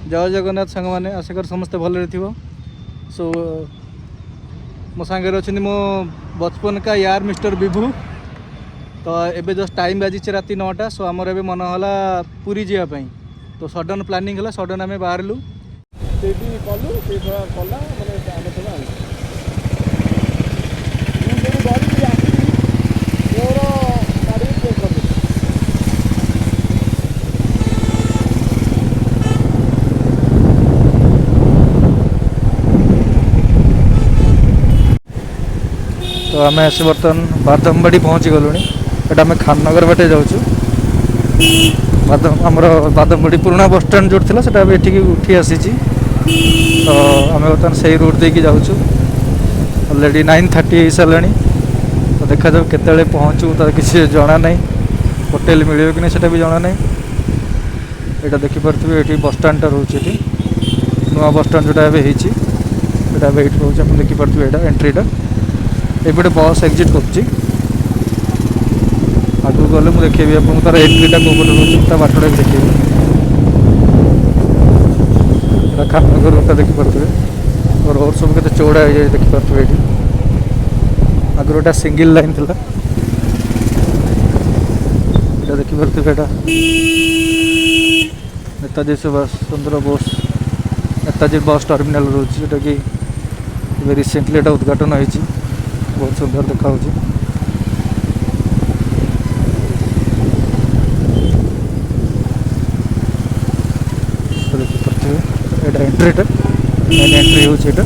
जय जगन्नाथ सांग मैंने आशा कर समस्ते भल थो। सो मो सांगे अच्छा मो बचपन का यार मिस्टर विभू। तो एबे जस्ट टाइम बाजी राति 9टा। सो आमर ए मन है पूरी जावाई। तो सडन प्लानिंग है सडन आम बाहरलु तो आम आस बर्तमान बादमबाड़ी पहुँची गलु। एटा आम खाननगर बाटे जाऊँ। आमर बादमबाड़ी पुराना बस स्टाण जो थी से ये उठी आसी। तो आम बर्तमान से रूट देकी जाऊँ। अलरेडी 9:30 हो सारा। तो देखा जाऊ केत पहुँचू तो किसी जना ना। होटेल मिले कि नहीं भी जना ना। यहाँ देखिपे ये बस स्टाणटा रोचे नुआ बस स्टाण जोटा ये रोचे आप देखिपे यहाँ एंट्रीटा ये बस एग्जिट कर आगे गले मुझे देखी आपको तार एंट्रीटा कौन रोचे बाटटा भी देखिए। खाननगर रोडटा देखिपे और रोड सब के चौड़ा हो जाए देखिपे। ये आगे गोटा सिंगल लाइन थी देखिपे। नेताजी सुभाष चंद्र बोस नेताजी बस टर्मिनाल रोचे जोटा कि रिसेंटली एटा उद्घाटन होती। बहुत सुंदर देखा देखिए एंट्रीटा मेन एंट्री होता।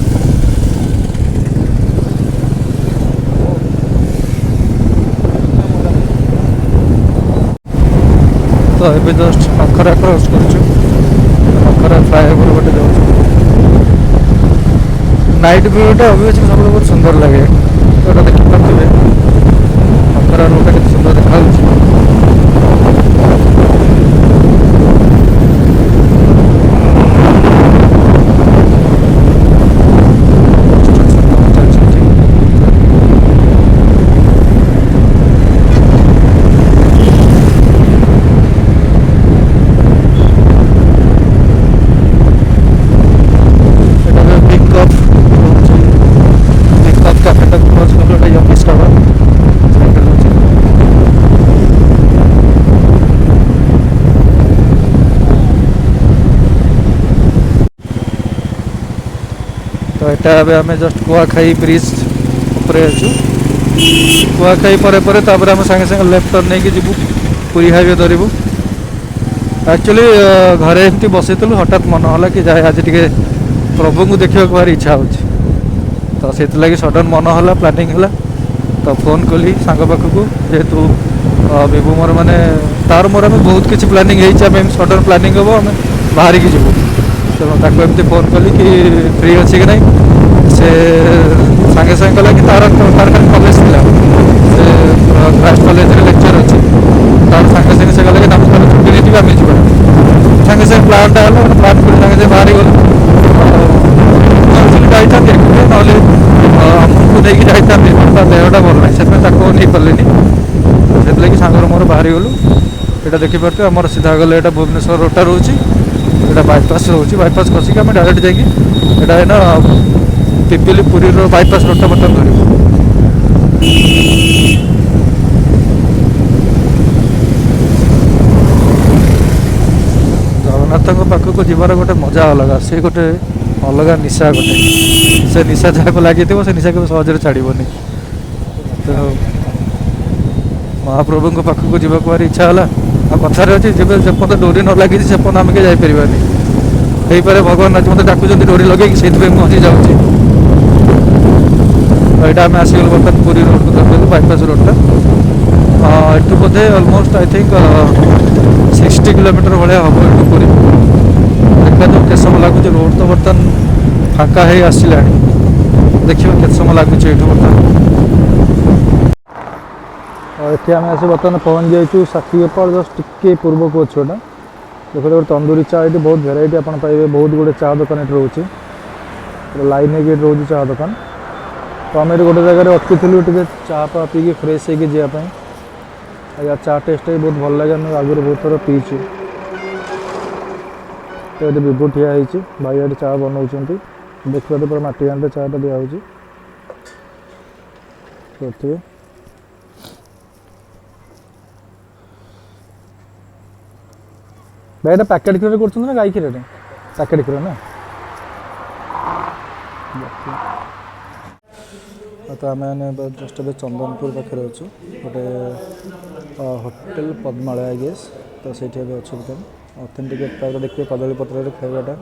तो ये जस्ट नखरा क्रॉस कर फ्लाईओवर गोटे जाऊँ। नाइट व्यूटा अभी सब बहुत सुंदर लगे। तो देखिपे नखरा रोडटा के सुंदर देखा। तो यहाँ आम जस्ट कुआखाई ब्रिज उपरे अच्छु। कुआखाई पर आम सागे सागे लेफ्ट टर्न नहीं जीवु पुरी हाईवे धरबू। एक्चुअली घरे एमती बसईलु हठात मन है कि जाए आज टे प्रभु को देखा भार इच्छा हो। तो से लगी सडन मन है प्लानिंग है। तो फोन कली सांग पाखक जेहेतु विभू मोर मैंने तार मोर आम बहुत किसी प्लानिंग सडन प्लानिंग हम आम बाहर की जीवु। तेणु एमती फोन कली कि फ्री अच्छी कि नहीं। से सागे सागे कला कि तार कॉलेज थी से क्राफ्ट कॉलेज लेक्चर अच्छी तार सागे सागे से गला कि तार छुट्टी नहीं आम जी सागे सागे प्लानटा है प्लान कर सागे बाहरी गल जाता ना आमको देखिए जाता देहटा भल ना से नहीं पारे से लगे सांगर मोर बाहरी गलु। यहाँ देखिपे आम सीधा गले यहाँ भुवनेश्वर रोडटा रोचे यहाँ बाईपास रोचे बाईपास खसिक आम डायरेक्ट जाए ना पिपिली पुरी बाईपास रोडटा बर्तमान धरबू। जगन्नाथ पाखक जीवार गोटे मजा अलग से गोटे अलग निशा गोटे से निशा जहाँ को लगी से निशा के सहज छाड़बनी। तो महाप्रभु पाखक जावाक भारी इच्छा है। आ कथार अच्छी जब जेपर्यंत डोरी न लगी से पर्यंत आम के जापर हो पारे भगवान आज मत डाकुं डोरी लगे से मुझे जाऊँगी। तो यहाँ आम आसगल बर्तमान पुरी रोड को धरदेलु bypass रोडटा एटू Bodhe almost I think 60 kilometre भाया हम एटू पुरी। देखा जो के समय लगुच रोड तो बर्तमान फाँका हो आसला देखिए के समय लगुच ये बर्तमान। ये आम आस बर्तमान पहुँच जाइए साक्षीगोपाल जस्ट टिके पूर्व को अच्छोटा देखो गोटे तंदूरी चा ये बहुत भेराइटी आप पाइबे। बहुत गुड़े चा दुकान ये रोचे लाइन गेट रोज चा दुकान। तो आम ये गोटे जगह अटकुलु टे चा पा पी फ्रेश होगापी। या चा टेस्ट भी बहुत भल लगे। आगे बहुत थर पीचु तो ये विभु ठिया होती भाई ये चा बनाऊँ देखिए पूरा माटी हांडे चाटा दिखाई देखिए भाई ये पैकेट क्षीर कर गाई क्षीर पैकेट क्षीर ना तो आम जस्ट ए चंदनपुर पाखे अच्छु गोटे होटेल पद्मालय गेस तो से अच्छे बर्तमान ऑथेंटिक टाइप देखिए कदली पत्र खाइबाटा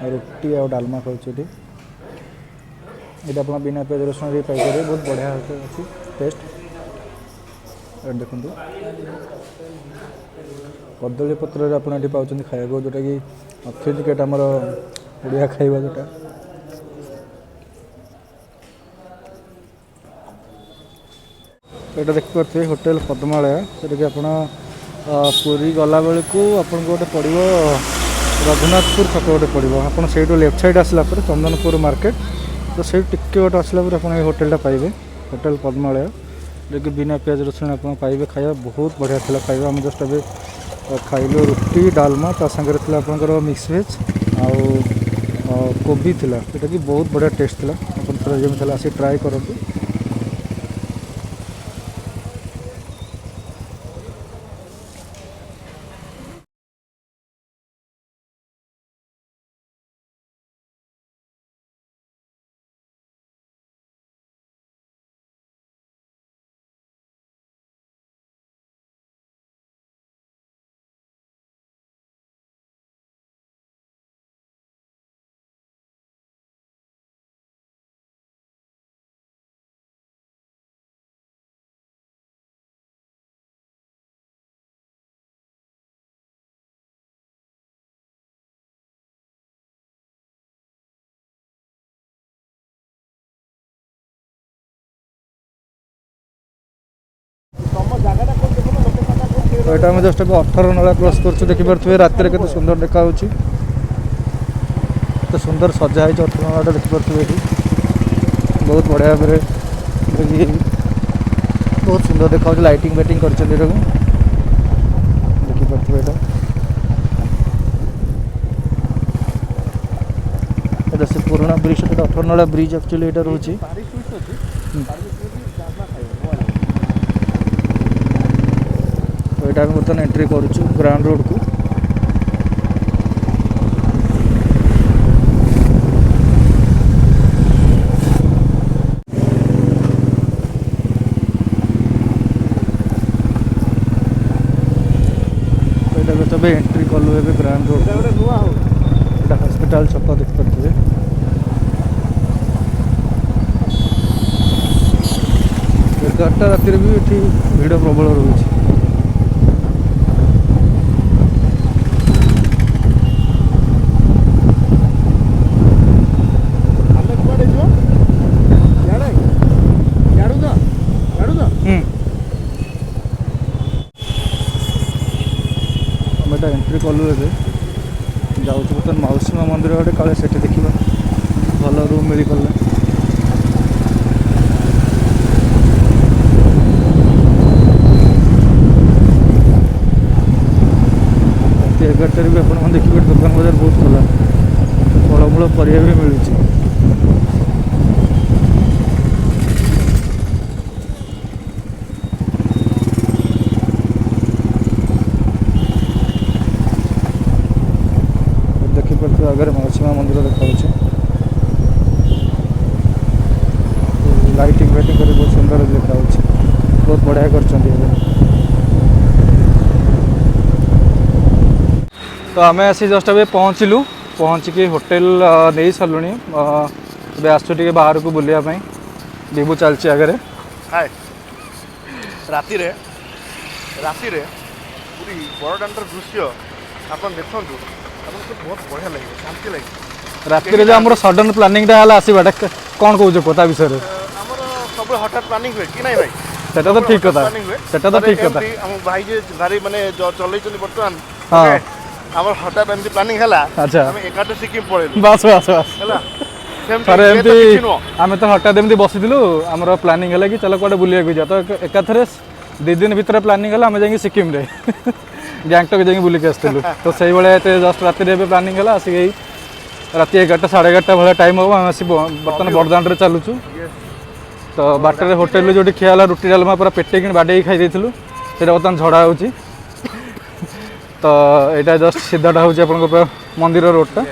रुटी आ डालमा खाऊँ ये आप बिना प्याज रसुण भी पाइपर बहुत बढ़िया अच्छी टेस्ट देखो कदली पत्र आप पाँच खाया जोटा कि ऑथेंटिक आमर ओडिया खाइबा जोटा यहाँ देखिए होटेल पद्मालय जोटा कि आप पुरी गला बेलू आपन गोटे पड़ो रघुनाथपुर छक गोटे पड़ो आप लेफ्ट साइड आसला चंदनपुर मार्केट तो से टिके गोटे आसला आप होटेलटा पाइबे होटेल पद्मालय जो कि बिना प्याज रसुण आप पाइबे खाया बहुत बढ़िया था खाଇବା आम जस्ट अभी खाइलु रुटी डालमा ता सागर थी आपंकर मिक्स वेज आउ कोबी थिला जोटा कि बहुत बढ़िया टेस्ट था आप जमी आसी ट्राए करूँ तो यहाँ आम जस्ट 18 नाला क्रॉस कर देखिपे रात के सुंदर देखा तो सुंदर सजा है 18 नाला देखिपे ये बहुत बढ़िया भाव बहुत सुंदर देखा लाइटिंग बैटिंग कर देखिपे यहाँ से पुराना ब्रिज 18 नाला ब्रिज एक्चुअली यहाँ रोचे तो यहाँ बर्तमान एंट्री करुचु ग्राउंड रोड को तब एंट्री कलु ए ग्राउंड रोड हॉस्पिटल छक देखिपे एगारटा राति भी ये भिड़ प्रबल रोचे एंट्री कलु ए जाऊँ बर्तमान मौसीमा मंदिर आड़े काले से देखा भल रूम मिल गला रात 11टार भी आप देखिए दुकान बजार बहुत भला फलमूल परिया भी मिलूँ आगे मौसीमा मंदिर देखा लाइटिंग फाइटिंग कर बहुत सुंदर देखा बहुत बढ़िया कर तो आम आसी जस्ट अभी पहुँचिकी होटेल नहीं सारू अब आसु टे बाहर को बुलायापी विभु चलती आगे हाय राति रे पूरी बड़दाण्डर दृश्य आप देखु बहुत बढ़िया लगे शांति लगे राति जो आम सडन प्लानिंगटा आसवाटा कौन कौच कथा विषय आमर सब हठात प्लानिंग हुए कि नहीं भाई सेटा तो ठीक कथा सेटा तो ठीक कथा हम भाई जे गाड़ी माने चलैछन बर्तमान हां आमर हठात एमती प्लानिंग हला अच्छा हम एकाटे सिक्किम पळेलु बस बस बस हला अरे एमती आमे तो हठात एमती बसिदिलु आमर प्लानिंग हला कि चलो कोडे बुलिया को जा तो एकाथरे 2 दिन भीतर प्लानिंग हला हम जाई सिक्किम रे ଗ୍ୟାଙ୍ଗଟକ୍ ଯାଇକି ବୁଲିକି ଆସିଥିଲୁ ତ ସେଇଭଳିଆ ଏତେ ଜଷ୍ଟ ରାତିରେ ଏବେ ପ୍ଲାନିଂ ହେଲା ଆସିକି ଏଇ ରାତି 11ଟା 11:30 ଭଳିଆ ଟାଇମ୍ ହେବ ଆମେ ଆସି ବର୍ତ୍ତମାନ ବଡ଼ଦାଣ୍ଡରେ ଚାଲୁଛୁ ତ ବାଟରେ ହୋଟେଲରୁ ଯେଉଁଠି ଖିଆ ହେଲା ରୁଟି ଡାଲମା ପୁରା ପେଟେଇକି ବାଡ଼େଇକି ଖାଇ ଦେଇଥିଲୁ ସେଇଟା ବର୍ତ୍ତମାନ ଝଡ଼ା ହେଉଛି ତ ଏଇଟା ଜଷ୍ଟ ସିଧାଟା ହେଉଛି ଆପଣଙ୍କ ପୁରା ମନ୍ଦିର ରୋଡ଼ଟା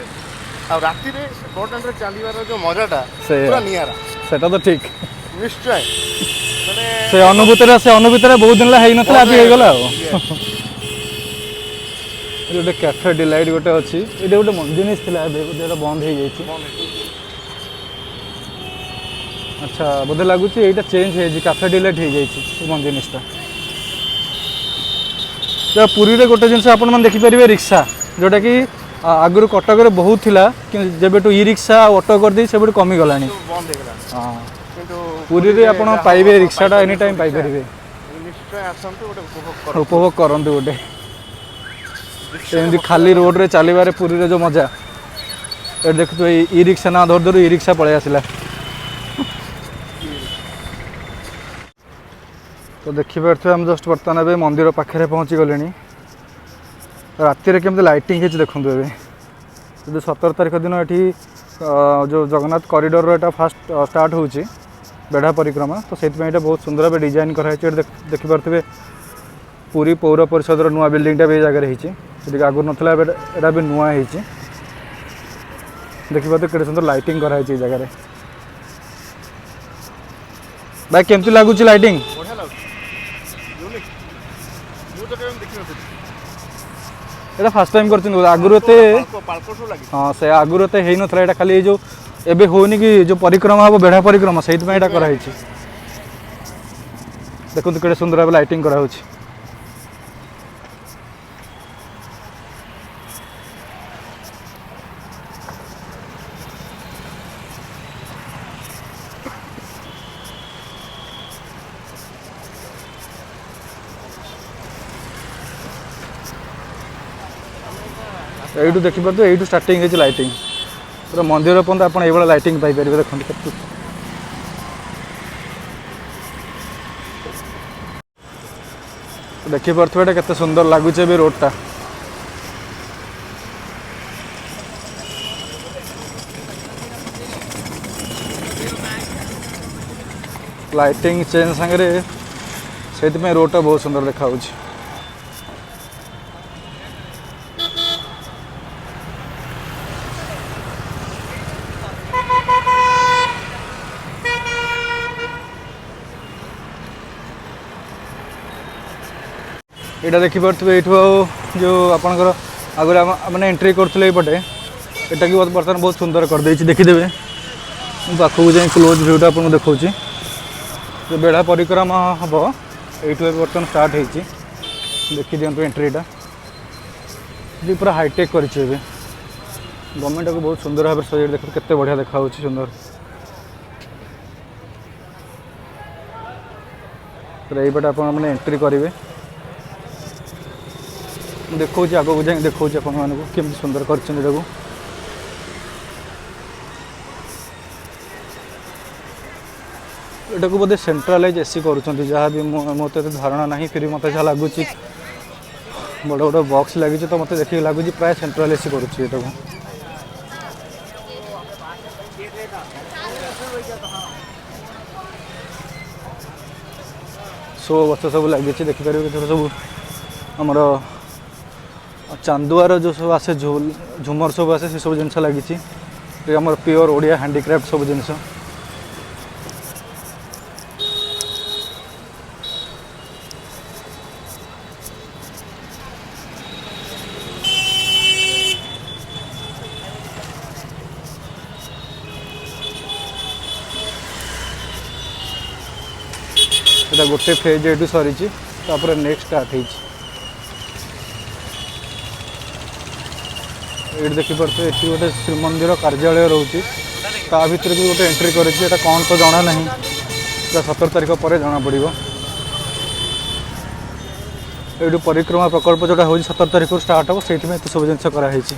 ଆଉ ରାତିରେ ବଡ଼ଦାଣ୍ଡରେ ଚାଲିବାର ଯେଉଁ ମଜାଟା ସେଇଆ ପୁରା ନିଆରା ସେଇଟା ତ ଠିକ୍ ନିଶ୍ଚୟ ମାନେ ସେ ଅନୁଭୂତିରେ ବହୁତ ଦିନ ହେଲା ହେଇନଥିଲା ଆଜି ହେଇଗଲା ଆଉ ଗୋଟେ କ୍ୟାଫେ ଡିଲାଇଟ୍ ଗୋଟେ ଅଛି ଏଇଟା ଗୋଟେ ଜିନିଷ ଥିଲା ଏବେ ବୋଧେ ଏଇଟା ବନ୍ଦ ହେଇଯାଇଛି ଆଚ୍ଛା ବୋଧେ ଲାଗୁଛି ଏଇଟା ଚେଞ୍ଜ ହେଇଯାଇଛି କ୍ୟାଫେ ଡିଲାଇଟ୍ ହେଇଯାଇଛି ବନ୍ଦ ଜିନିଷଟା ପୁରୀରେ ଗୋଟେ ଜିନିଷ ଆପଣମାନେ ଦେଖିପାରିବେ ରିକ୍ସା ଯେଉଁଟାକି ଆଗରୁ କଟକରେ ବହୁତ ଥିଲା କିନ୍ତୁ ଯେବେଠୁ ଇ ରିକ୍ସା ଆଉ ଅଟୋ କରିଦେଇ ସେବେଠୁ କମିଗଲାଣି ବନ୍ଦ ହେଇଗଲା ହଁ କିନ୍ତୁ ପୁରୀରେ ଆପଣ ପାଇବେ ରିକ୍ସାଟା ଏନି ଟାଇମ୍ ପାଇପାରିବେ ନିଶ୍ଚୟ ଆସନ୍ତୁ ଗୋଟେ ଉପଭୋଗ କରନ୍ତୁ ଗୋଟେ ଏମିତି ଖାଲି ରୋଡ଼ରେ ଚାଲିବାରେ ପୁରୀରେ ଯେଉଁ ମଜା ଏଠି ଦେଖୁଥିବେ ଏଇ ଇ ରିକ୍ସା ନା ଧରୁ ଧରୁ ଇ ରିକ୍ସା ପଳେଇ ଆସିଲା ତ ଦେଖିପାରୁଥିବେ ଆମେ ଜଷ୍ଟ ବର୍ତ୍ତମାନ ଏବେ ମନ୍ଦିର ପାଖରେ ପହଞ୍ଚି ଗଲେଣି ରାତିରେ କେମିତି ଲାଇଟିଂ ହେଇଛି ଦେଖନ୍ତୁ ଏବେ ଯଦି 17 ତାରିଖ ଦିନ ଏଠି ଯେଉଁ ଜଗନ୍ନାଥ କରିଡରର ଏଇଟା ଫାଷ୍ଟ ଷ୍ଟାର୍ଟ ହେଉଛି ବେଢ଼ା ପରିକ୍ରମା ତ ସେଥିପାଇଁ ଏଇଟା ବହୁତ ସୁନ୍ଦର ଭାବେ ଡିଜାଇନ୍ କରାହେଇଛି ଏଠି ଦେଖିପାରୁଥିବେ ପୁରୀ ପୌର ପରିଷଦର ନୂଆ ବିଲ୍ଡିଂଟା ବି ଏଇ ଜାଗାରେ ହେଇଛି ସେଠିକି ଆଗରୁ ନଥିଲା ଏବେ ଏଇଟା ବି ନୂଆ ହେଇଛି ଦେଖିପାରୁଥିବେ କେତେ ସୁନ୍ଦର ଲାଇଟିଂ କରାହେଇଛି ଏଇ ଜାଗାରେ ଭାଇ କେମିତି ଲାଗୁଛି ଲାଇଟିଂ ବଢ଼ିଆ ଲାଗୁଛି ୟୁନିକ୍ ମୁଁ ତ କେବେ ଦେଖିନଥିଲି এটা ফার্স্ট টাইম করছেন আগুর এতে হ্যাঁ সে আগুর এতে হয়ে নথিলা এটা খালি এই যে এবে হউনি কি যে পরিক্রমা হব বেড়া পরিক্রমা সেইপাই এটা করা হয়েছে দেখুন কেটে সুন্দর ভাবে লাইটিং করা হচ্ছে এইটু দেখিপারে এইটু স্টার্টিং হয়েছে লাইটিং পুরো মন্দির পর্যন্ত আপনার এইভাবে লাইটিং পাইপারে দেখুন ଦେଖିପାରୁଥିବେ ଏଇଟା କେତେ ସୁନ୍ଦର ଲାଗୁଛି ଏବେ ରୋଡ଼ଟା ଲାଇଟିଂ ଚେଞ୍ଜ ସାଙ୍ଗରେ ସେଇଥିପାଇଁ ରୋଡ଼ଟା ବହୁତ ସୁନ୍ଦର ଦେଖାଯାଉଛି এটা ଦେଖିପାରୁଥିବେ ଏଇଠୁ ଆଉ ଯେଉଁ ଆପଣଙ୍କର ଆଗରୁ ମାନେ ଏଣ୍ଟ୍ରି କରୁଥିଲେ ଏଇପଟେ ଏଟାକି ବର୍ତ୍ତମାନ ବହୁତ ସୁନ୍ଦର କରିଦେଇଛି ଦେଖିଦେବେ ମୁଁ ପାଖକୁ ଯାଇ କ୍ଲୋଜ୍ ଭିୟୁଟା ଆପଣଙ୍କୁ ଦେଖାଉଛି ଯେଉଁ ବେଢ଼ା ପରିକ୍ରମା ହେବ ଏଇଠୁ ଏବେ ବର୍ତ୍ତମାନ ଷ୍ଟାର୍ଟ ହେଇଛି ଦେଖିଦିଅନ୍ତୁ ଏଣ୍ଟ୍ରିଟା ଯେ ପୁରା ହାଇଟେକ୍ କରିଛି ଏବେ ଗଭର୍ଣ୍ଣମେଣ୍ଟକୁ ବହୁତ ସୁନ୍ଦର ଭାବରେ ସଜାଡ଼ି ଦେଖନ୍ତୁ କେତେ ବଢ଼ିଆ ଦେଖାହେଉଛି ସୁନ୍ଦର ଏଇପଟେ ଆପଣମାନେ ଏଣ୍ଟ୍ରି କରିବେ ଦେଖାଉଛି ଆଗକୁ ଯାଇ ଦେଖାଉଛି ଆପଣମାନଙ୍କୁ କେମିତି ସୁନ୍ଦର କରିଛନ୍ତି ଏଟାକୁ ଏଟାକୁ ବୋଧେ ସେଣ୍ଟ୍ରାଲାଇଜ୍ ଏସି କରୁଛନ୍ତି ଯାହା ବି ମୋତେ ଏତେ ଧାରଣା ନାହିଁ ଫିର୍ ମୋତେ ଯାହା ଲାଗୁଛି ବଡ଼ ବଡ଼ ବକ୍ସ ଲାଗିଛି ତ ମୋତେ ଦେଖିକି ଲାଗୁଛି ପ୍ରାୟ ସେଣ୍ଟ୍ରାଲ୍ ଏସି କରୁଛି ଏଟାକୁ ଶୋ ଗଛ ସବୁ ଲାଗିଛି ଦେଖିପାରିବେ କେତେ ସବୁ ଆମର ଚାନ୍ଦୁଆର ଯେଉଁ ସବୁ ଆସେ ଝୁମର ସବୁ ଆସେ ସେସବୁ ଜିନିଷ ଲାଗିଛି ଏ ଆମର ପିଓର ଓଡ଼ିଆ ହ୍ୟାଣ୍ଡିକ୍ରାଫ୍ଟ ସବୁ ଜିନିଷ এটা ଗୋଟେ ଫେଜ୍ ଏଇଠୁ ସରିଛି ତାପରେ ନେକ୍ସଟ ଷ୍ଟାର୍ଟ ହେଇଛି ଏଇଠି ଦେଖିପାରୁଥିବେ ଏଠି ଗୋଟେ ଶ୍ରୀମନ୍ଦିର କାର୍ଯ୍ୟାଳୟ ରହୁଛି ତା ଭିତରକୁ ଗୋଟେ ଏଣ୍ଟ୍ରି କରିଛି ଏଇଟା କ'ଣ ତ ଜଣା ନାହିଁ ପୁରା 17 ତାରିଖ ପରେ ଜଣାପଡ଼ିବ ଏଇଠୁ ପରିକ୍ରମା ପ୍ରକଳ୍ପ ଯେଉଁଟା ହେଉଛି 17 ତାରିଖରୁ ଷ୍ଟାର୍ଟ ହେବ ସେଇଥିପାଇଁ ଏତେ ସବୁ ଜିନିଷ କରାହେଇଛି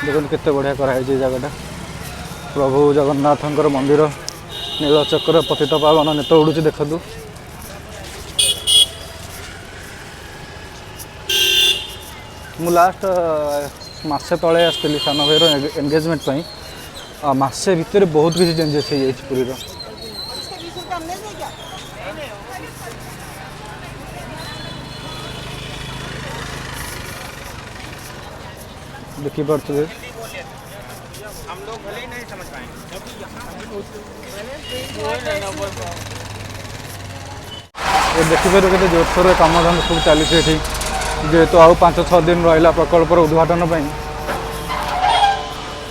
ଦେଖନ୍ତୁ କେତେ ବଢ଼ିଆ କରାହେଇଛି ଏ ଜାଗାଟା ପ୍ରଭୁ ଜଗନ୍ନାଥଙ୍କର ମନ୍ଦିର नीलचक्र पतित पावन नेत उड़ूची देखु। मु लास्ट मसे तले आसती सान भाईर एंगेजमेंट मसे भितर बहुत किसी चेंजेस हो जाए पुरी देखिपे हम लोग भले ही नहीं समझ पाएंगे। ये देखिपार के जोरसोर कम धाम सब चली जेहेतु आउ 5-6 दिन रहा प्रकल्पर उद्घाटन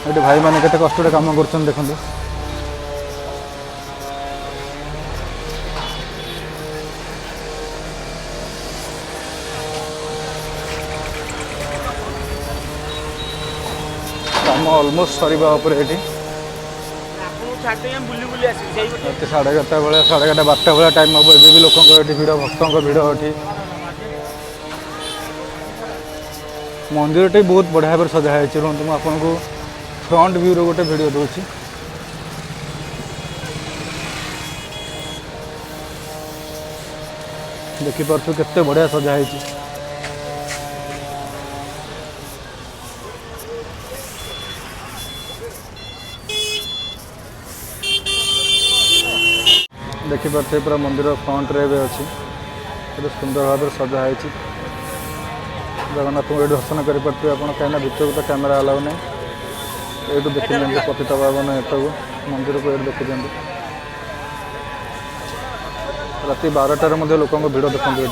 ये भाई मैंने केते कष्ट काम कर देखो। काम अलमोस्ट सरीबा ये रात 11:30 बेले 11:30 12टा भाया टाइम हम एवं भी लोक भिड़ भक्तों भिड़ ये मंदिर बहुत बढ़िया भाव सजाई रुहतु मुझे आपको फ्रंट व्यू गोटे वीडियो दूसरी देखिपु केते बढ़िया सजाई देखिपे पूरा मंदिर फ्रंट रे अच्छी सुंदर भाव सजाई जगन्नाथ को ये दर्शन करेंगे आप कहीं भितर तो कैमेरा अलाउ नहीं ये देखी दिखाते पतित पावन एत मंदिर को ये देखी दिखाते राति 12टार लोक भिड़ देखते ये